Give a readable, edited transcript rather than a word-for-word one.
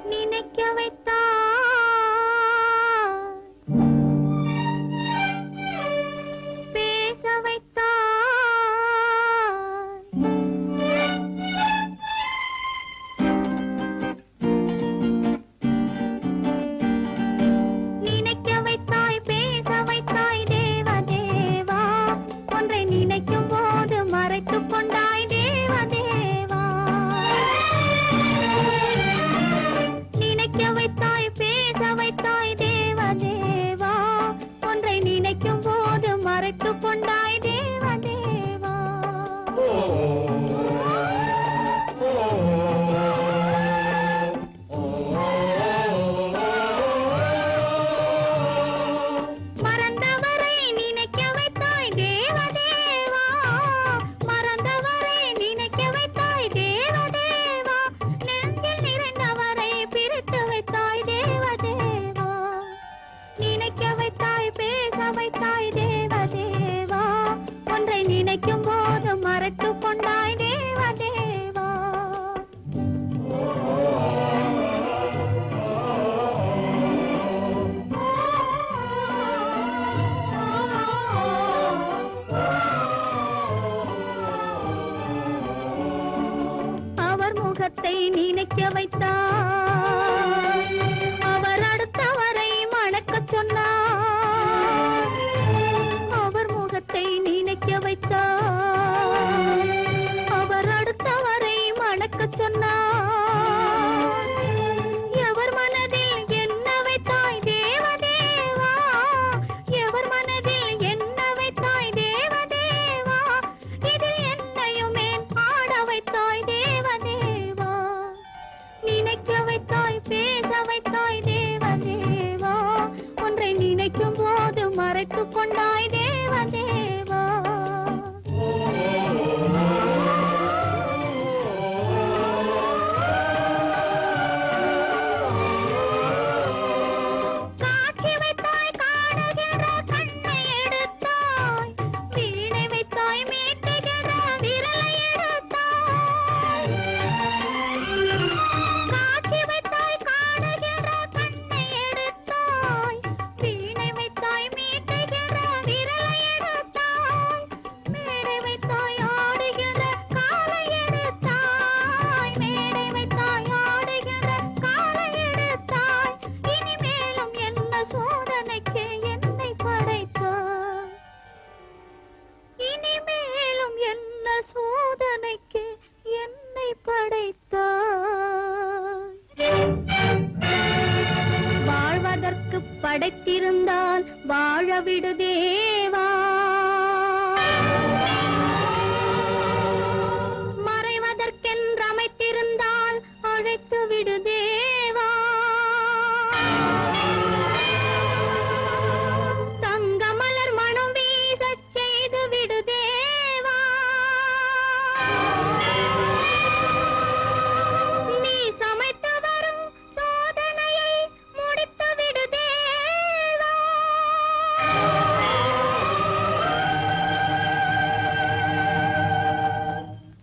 நினைக்க வைத்தாய் பேச வைத்தாய் நினைக்க வைத்தாய் பேச வைத்தாய் தேவ தேவா ஒன்றை நினைக்கும் போது மறைத்துக் கொண்டாய் தேவ தேவா நினைக்க வைத்தாய் பேச வைத்தாய் தேவ தேவா ஒன்றை நினைக்கும் போது மறைத்துக் கொண்டாய் தேவ தேவா மறந்தவரை நினைக்க வைத்தாய் தேவ தேவா மறந்தவரை நினைக்க வைத்தாய் தேவ தேவா நெஞ்சில் நிறைந்தவரை பிரித்து வைத்தாய் தேவ தேவா நினைக்க வைத்தாய் பேச வைத்தாய் தேவ தேவா ஒன்றை நினைக்கும் போது மறைத்துக் கொண்டாய் தேவ தேவா அவர் முகத்தை நினைக்க வைத்தார் அவர் அடுத்தவரை மணக்கச் சொன்னார் அவர் முகத்தை நினைக்க வைத்தார் அவர் அடுத்தவரை மணக்கச் சொன்னார் எவர் மனதில் என்ன வைத்தாய் தேவ தேவா எவர் மனதில் என்ன வைத்தாய் தேவ தேவா இதில் என்னையுமே ஆட வைத்தாய் தேவ தேவா நினைக்க வைத்தாய் பேச வைத்தாய் தேவ தேவா ஒன்றை நினைக்கும் போது மறைத்துக் கொண்டாய் தேவ தேவா காட்சி வைத்தாய் காணுகிற கண்ணை எடுத்தாய் வீணை வைத்தாய் மீட்டுகிற விரலை எடுத்தாய் காட்சி வைத்தாய் காணுகிற கண்ணை எடுத்தாய் வீணை வைத்தாய் மீட்டுகிற விரலை எடுத்தாய் மேடை வைத்தாய் ஆடுகிற காலை எடுத்தாய் மேடை வைத்தாய் ஆடுகிற காலை எடுத்தாய் இனிமேலும் என்ன சோதனைக்கு என்னை படைத்தாய் இனிமேலும் என்ன சோதனைக்கு என்னை படைத்தாய் வாழ்வதற்கு படைத்திருந்தால் வாழ விடு தேவா